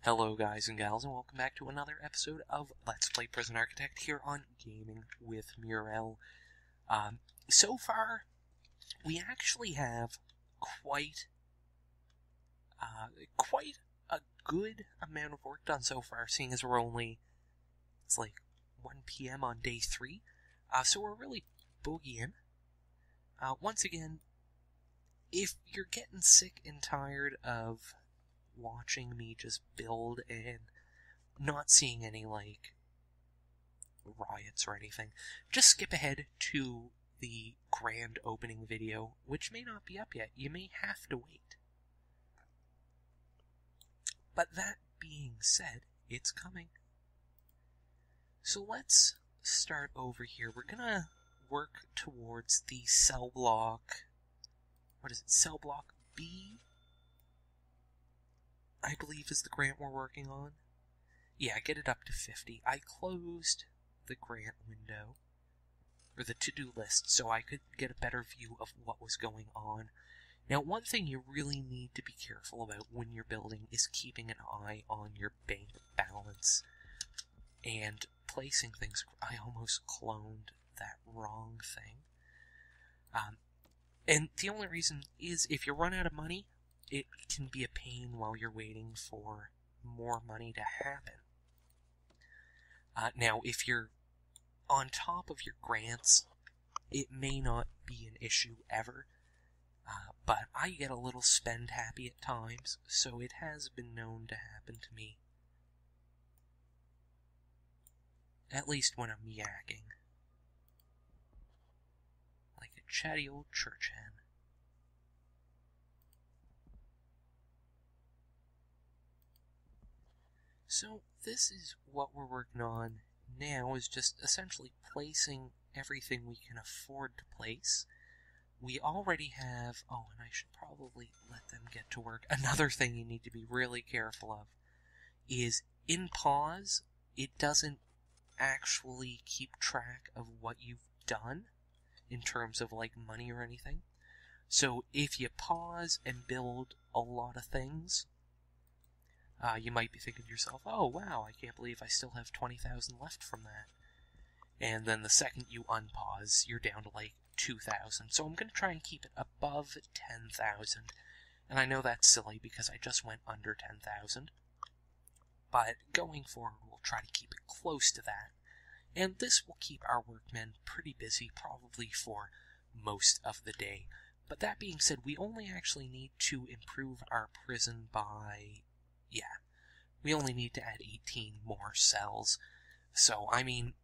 Hello guys and gals, and welcome back to another episode of Let's Play Prison Architect here on Gaming with Murel. So far, we actually have quite a good amount of work done so far, seeing as it's like 1 p.m. on day 3. So we're really boogieing. Once again, if you're getting sick and tired of watching me just build and not seeing any, riots or anything, just skip ahead to the grand opening video, which may not be up yet. You may have to wait. But that being said, it's coming. So let's start over here. We're gonna work towards the cell block. What is it? Cell block B? I believe is the grant we're working on. Yeah, get it up to 50. I closed the grant window, or the to-do list, so I could get a better view of what was going on. Now, one thing you really need to be careful about when you're building is keeping an eye on your bank balance and placing things. I almost cloned that wrong thing. And the only reason is if you run out of money, it can be a pain while you're waiting for more money to happen. Now, if you're on top of your grants, it may not be an issue ever, but I get a little spend happy at times, so it has been known to happen to me. At least when I'm yakking. Like a chatty old church hen. So this is what we're working on now, is just essentially placing everything we can afford to place. We already have, and I should probably let them get to work. Another thing you need to be really careful of is in pause, it doesn't actually keep track of what you've done in terms of money or anything. So if you pause and build a lot of things, you might be thinking to yourself, oh wow, I can't believe I still have 20,000 left from that. And then the second you unpause, you're down to 2,000. So I'm going to try and keep it above 10,000. And I know that's silly because I just went under 10,000. But going forward, we'll try to keep it close to that. And this will keep our workmen pretty busy, probably for most of the day. But that being said, we only actually need to improve our prison by... yeah, we only need to add 18 more cells. So, I mean,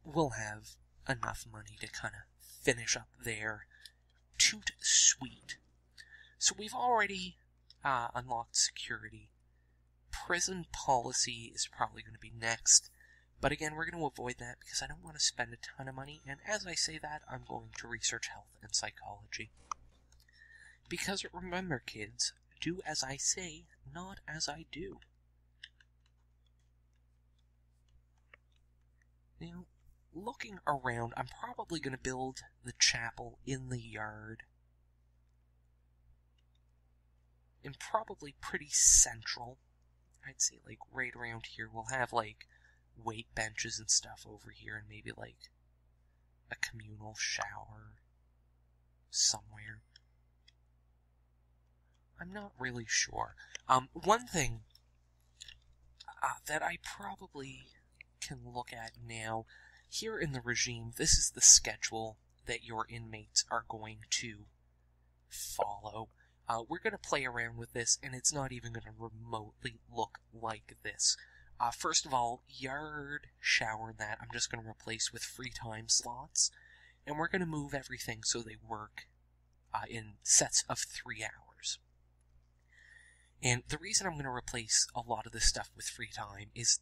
we'll have enough money to kind of finish up there. Toot sweet. So we've already unlocked security. Prison policy is probably going to be next. But again, we're going to avoid that because I don't want to spend a ton of money. And as I say that, I'm going to research health and psychology. Because remember, kids, do as I say, not as I do. Now, looking around, I'm probably going to build the chapel in the yard. And probably pretty central. I'd say, right around here, we'll have, weight benches and stuff over here, and maybe, a communal shower somewhere. I'm not really sure. One thing that I probably can look at now, here in the regime, this is the schedule that your inmates are going to follow. We're going to play around with this, and it's not even going to remotely look like this. First of all, yard, shower, and that I'm just going to replace with free time slots, and we're going to move everything so they work in sets of 3 hours. And the reason I'm going to replace a lot of this stuff with free time is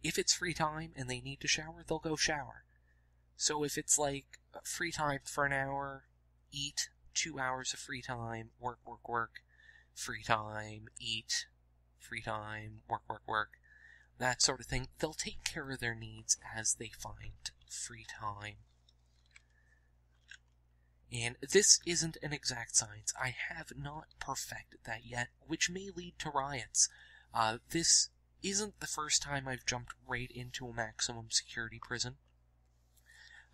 if it's free time and they need to shower, they'll go shower. So if it's free time for an hour, eat, 2 hours of free time, work, free time, eat, free time, work, that sort of thing, they'll take care of their needs as they find free time. And this isn't an exact science. I have not perfected that yet, which may lead to riots. This isn't the first time I've jumped right into a maximum security prison.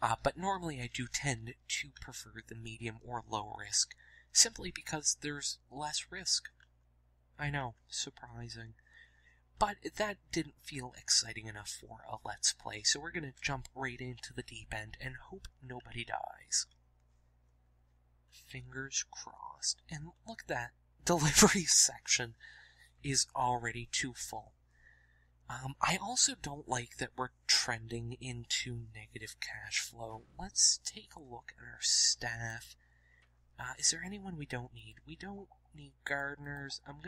But normally I do tend to prefer the medium or low risk, simply because there's less risk. I know, surprising. But that didn't feel exciting enough for a Let's Play, so we're going to jump right into the deep end and hope nobody dies. Fingers crossed. And look at that. Delivery section is already too full. I also don't like that we're trending into negative cash flow. Let's take a look at our staff. Is there anyone we don't need? We don't need gardeners. I'm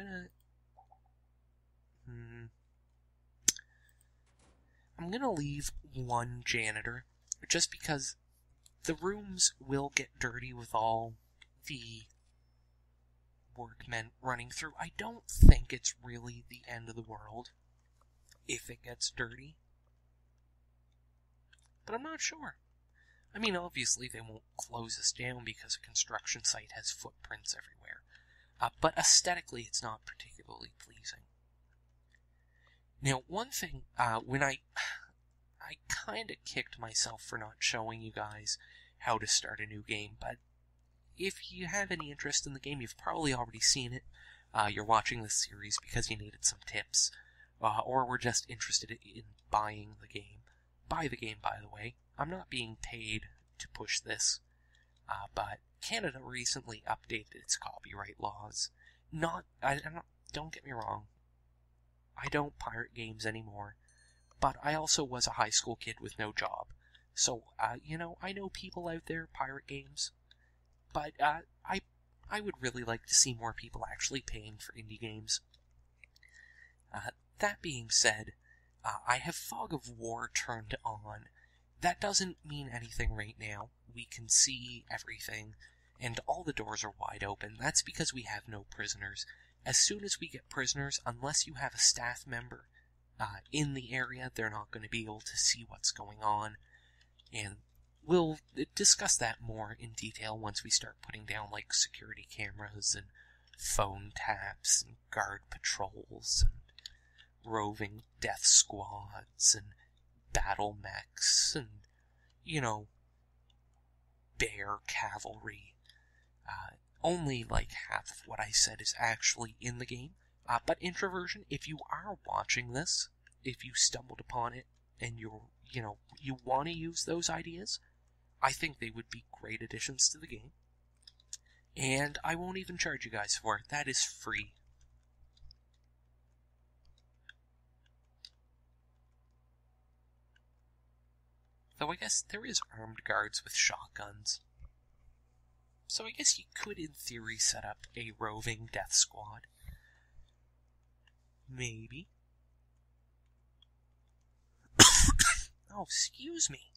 gonna leave one janitor, just because the rooms will get dirty with all the workmen running through. I don't think it's really the end of the world if it gets dirty, but I'm not sure. I mean, obviously they won't close us down because a construction site has footprints everywhere, but aesthetically it's not particularly pleasing. Now, one thing, when I kind of kicked myself for not showing you guys how to start a new game, but if you have any interest in the game, you've probably already seen it. You're watching this series because you needed some tips, or were just interested in buying the game. Buy the game, by the way. I'm not being paid to push this, but Canada recently updated its copyright laws. Don't get me wrong. I don't pirate games anymore, but I also was a high school kid with no job. So, I know people out there pirate games, but I would really like to see more people actually paying for indie games. That being said, I have Fog of War turned on. That doesn't mean anything right now. We can see everything, and all the doors are wide open. That's because we have no prisoners. As soon as we get prisoners, unless you have a staff member in the area, they're not going to be able to see what's going on. And we'll discuss that more in detail once we start putting down, like, security cameras and phone taps and guard patrols and roving death squads and battle mechs and, bear cavalry. Only like half of what I said is actually in the game. But Introversion, if you are watching this, if you stumbled upon it and you want to use those ideas, I think they would be great additions to the game. And I won't even charge you guys for it. That is free. Though I guess there is armed guards with shotguns. So I guess you could, in theory, set up a roving death squad. Maybe. Oh, excuse me.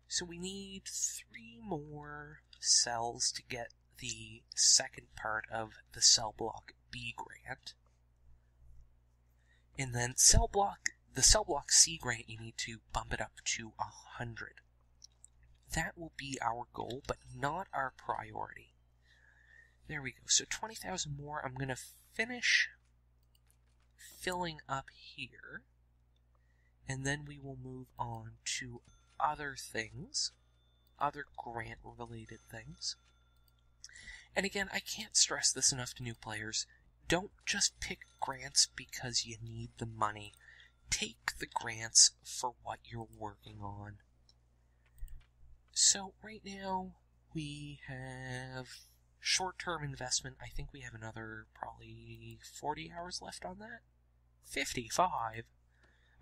So we need 3 more cells to get the second part of the cellblock B grant. And then the cellblock C grant, you need to bump it up to 100. That will be our goal, but not our priority. There we go. So 20,000 more. I'm going to finish filling up here, and then we will move on to other things, other grant-related things. And again, I can't stress this enough to new players. Don't just pick grants because you need the money. Take the grants for what you're working on. So right now, we have short-term investment. I think we have another probably 40 hours left on that. 55?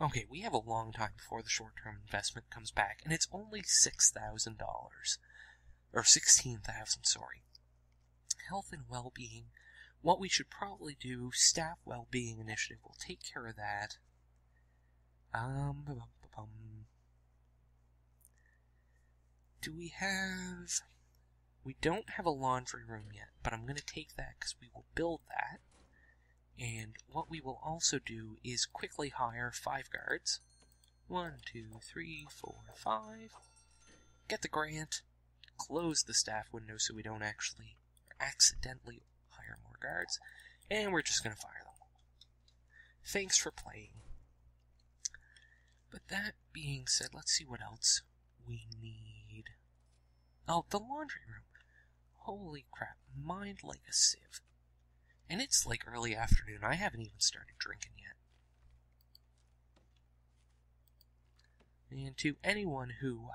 Okay, we have a long time before the short-term investment comes back, and it's only $6,000. Or 16,000, sorry. Health and well-being. What we should probably do, staff well-being initiative, will take care of that. Do we have... We don't have a laundry room yet, but I'm going to take that because we will build that. And what we will also do is quickly hire 5 guards. 1, 2, 3, 4, 5. get the grant, close the staff window so we don't actually accidentally hire more guards, and we're just going to fire them. Thanks for playing. But that being said, let's see what else we need. Oh, the laundry room. Holy crap, mind like a sieve. And it's like early afternoon. I haven't even started drinking yet. And to anyone who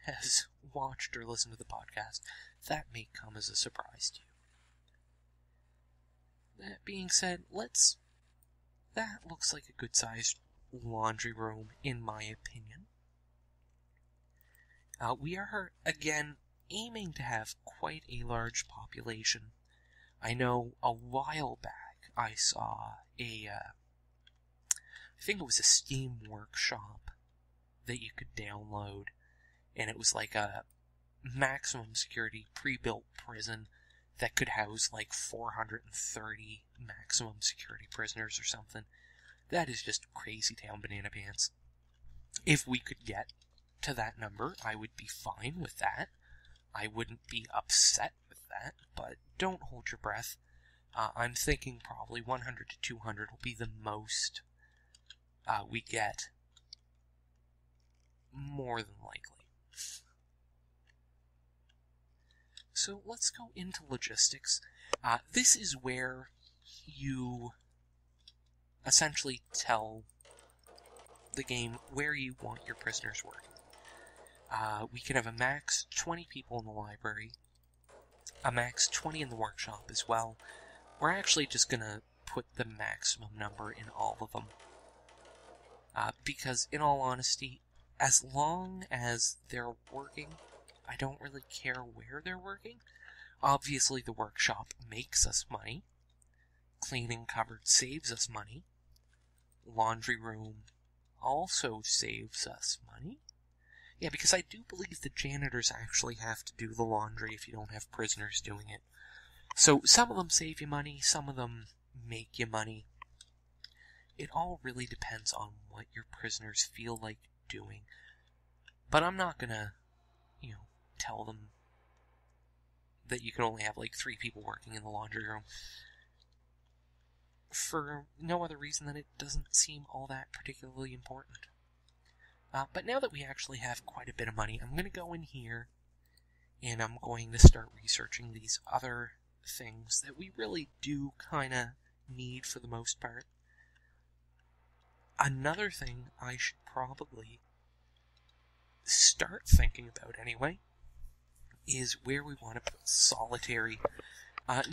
has watched or listened to the podcast, that may come as a surprise to you. That being said, that looks like a good-sized laundry room, in my opinion. We are, again, aiming to have quite a large population. I know a while back I saw I think it was a Steam workshop that you could download, and it was like a maximum security pre-built prison that could house like 430 maximum security prisoners or something. That is just crazy town banana pants. If we could get to that number, I would be fine with that. I wouldn't be upset with that, but don't hold your breath. I'm thinking probably 100 to 200 will be the most we get. More than likely. So let's go into logistics. This is where you essentially tell the game where you want your prisoners working. We can have a max 20 people in the library, a max 20 in the workshop as well. We're actually just going to put the maximum number in all of them. Because, in all honesty, as long as they're working, I don't really care where they're working. Obviously, the workshop makes us money. Cleaning cupboard saves us money. Laundry room also saves us money. Yeah, because I do believe the janitors actually have to do the laundry if you don't have prisoners doing it. So some of them save you money, some of them make you money. It all really depends on what your prisoners feel like doing. But I'm not gonna, tell them that you can only have like 3 people working in the laundry room. For no other reason than it doesn't seem all that particularly important. But now that we actually have quite a bit of money, I'm going to go in here and I'm going to start researching these other things that we really do kind of need for the most part. Another thing I should probably start thinking about anyway is where we want to put solitary.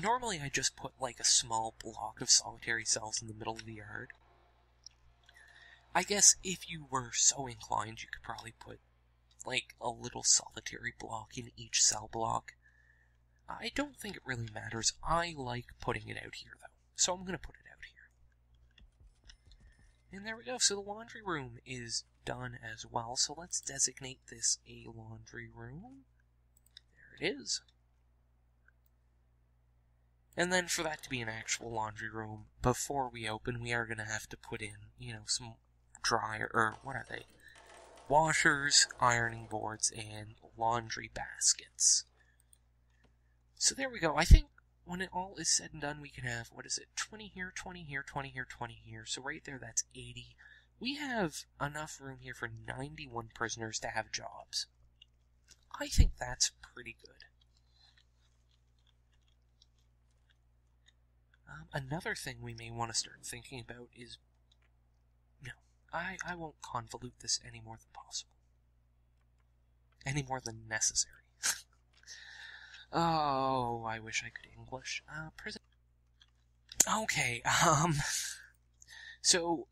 Normally I just put like a small block of solitary cells in the middle of the yard. I guess if you were so inclined, you could probably put like a little solitary block in each cell block. I don't think it really matters. I like putting it out here though, so I'm going to put it out here. And there we go. So the laundry room is done as well. So let's designate this a laundry room. There it is. And then for that to be an actual laundry room, before we open, we are going to have to put in, some dryer, or what are they? Washers, ironing boards, and laundry baskets. So there we go. I think when it all is said and done, we can have, 20 here, 20 here, 20 here, 20 here. So right there, that's 80. We have enough room here for 91 prisoners to have jobs. I think that's pretty good. Another thing we may want to start thinking about is, I won't convolute this any more than possible. Any more than necessary. Oh, I wish I could English. Prison. Okay, so,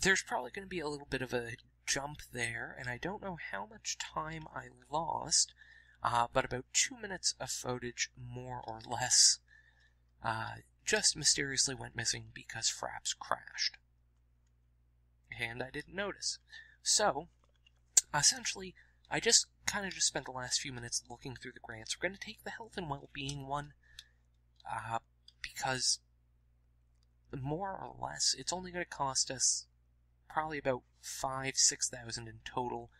there's probably going to be a little bit of a jump there, and I don't know how much time I lost, but about 2 minutes of footage, more or less, just mysteriously went missing because Fraps crashed. And I didn't notice. So, essentially, I just spent the last few minutes looking through the grants. We're going to take the health and well-being one, because more or less, it's only going to cost us probably about 5,000 to 6,000 in total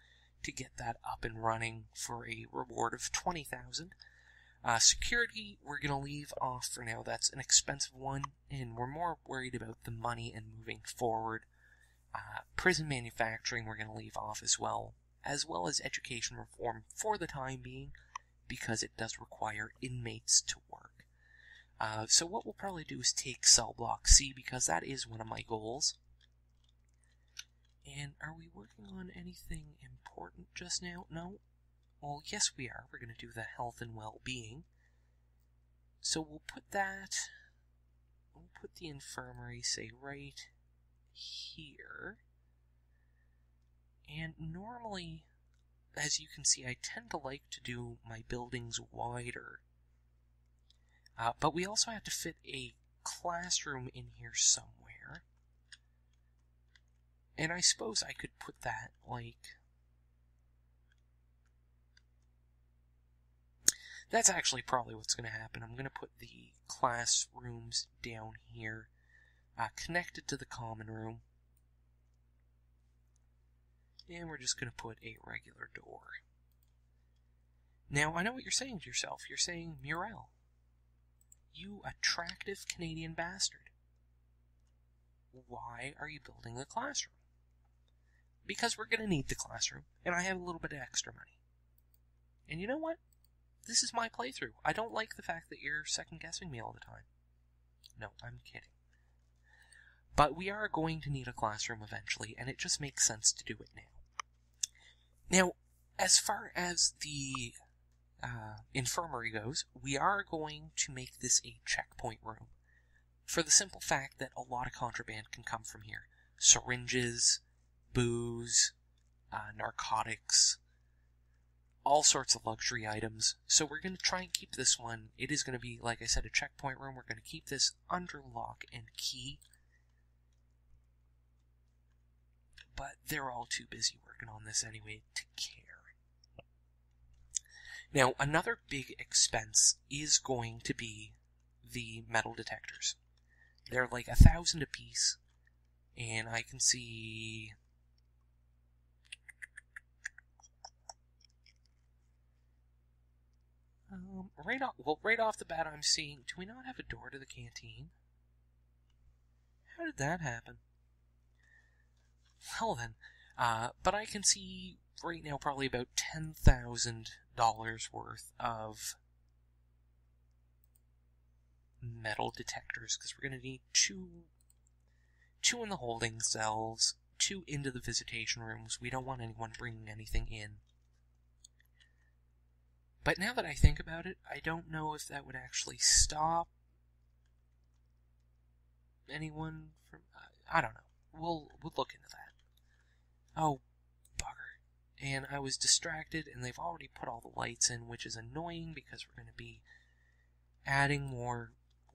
to get that up and running for a reward of 20,000. Security, we're going to leave off for now. That's an expensive one, and we're more worried about the money and moving forward. Prison manufacturing, we're going to leave off as well as education reform for the time being, because it does require inmates to work. So what we'll probably do is take cell block C, because that is one of my goals. And are we working on anything important just now? No? Well, yes we are. We're going to do the health and well-being. So we'll put the infirmary, say, right here. And normally, as you can see, I tend to like to do my buildings wider. But we also have to fit a classroom in here somewhere. And I suppose I could put that, like... That's actually probably what's going to happen. I'm going to put the classrooms down here, connected to the common room. And we're just going to put a regular door. Now, I know what you're saying to yourself. You're saying, Murel, you attractive Canadian bastard. Why are you building a classroom? Because we're going to need the classroom, and I have a little bit of extra money. And you know what? This is my playthrough. I don't like the fact that you're second-guessing me all the time. No, I'm kidding. But we are going to need a classroom eventually, and it just makes sense to do it now. Now, as far as the infirmary goes, we are going to make this a checkpoint room, for the simple fact that a lot of contraband can come from here. Syringes, booze, narcotics, all sorts of luxury items. So we're going to try and keep this one. It is going to be, like I said, a checkpoint room. We're going to keep this under lock and key. But they're all too busy working on this anyway to care. Now, another big expense is going to be the metal detectors. They're like 1,000 apiece, and I can see... right off the bat, I'm seeing... Do we not have a door to the canteen? How did that happen? Well then, but I can see right now probably about $10,000 worth of metal detectors, because we're going to need two in the holding cells, 2 into the visitation rooms. We don't want anyone bringing anything in. But now that I think about it, I don't know if that would actually stop anyone from... I don't know. We'll look into that. Oh, bugger. And I was distracted, and they've already put all the lights in, which is annoying because we're going to be adding more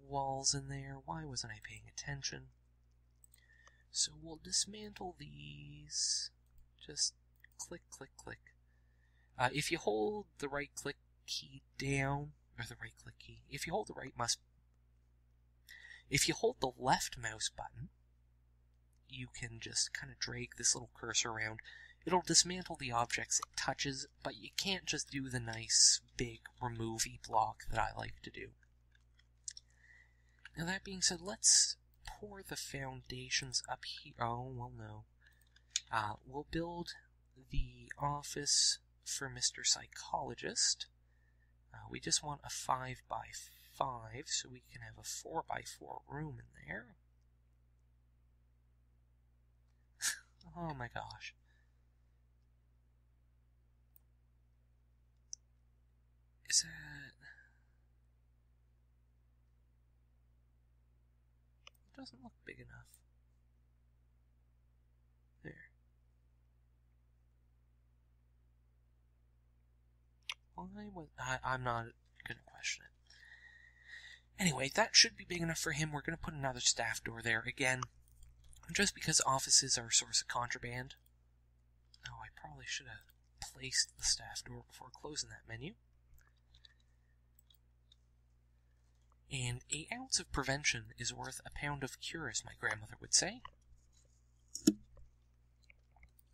walls in there. Why wasn't I paying attention? So we'll dismantle these. Just click, click, click. If you hold the right click key down, or the right click key, if you hold the left mouse button, you can just kind of drag this little cursor around. It'll dismantle the objects it touches, but you can't just do the nice big remove-y block that I like to do. Now that being said, let's pour the foundations up here. Oh, well no. We'll build the office for Mr. Psychologist. We just want a 5x5, so we can have a 4x4 room in there. Oh my gosh. Is that... It doesn't look big enough. There. Why was... I'm not going to question it. Anyway, that should be big enough for him. We're going to put another staff door there again. Just because offices are a source of contraband. Oh, I probably should have placed the staff door before closing that menu. And an ounce of prevention is worth a pound of cure, as my grandmother would say.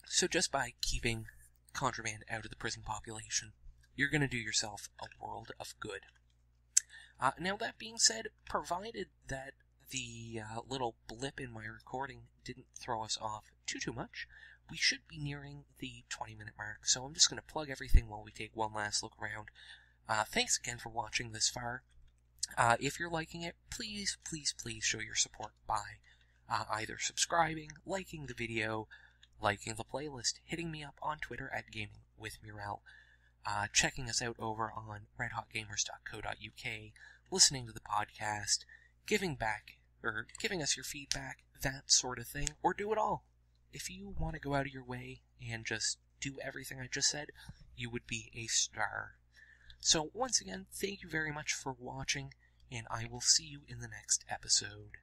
So just by keeping contraband out of the prison population. You're going to do yourself a world of good. Now, that being said, provided that the little blip in my recording didn't throw us off too much, we should be nearing the 20-minute mark, so I'm just going to plug everything while we take one last look around. Thanks again for watching this far. If you're liking it, please show your support by either subscribing, liking the video, liking the playlist, hitting me up on Twitter at GamingWithMurel, checking us out over on redhotgamers.co.uk, listening to the podcast, giving us your feedback, that sort of thing, or do it all. If you want to go out of your way and just do everything I just said, you would be a star. So once again, thank you very much for watching, and I will see you in the next episode.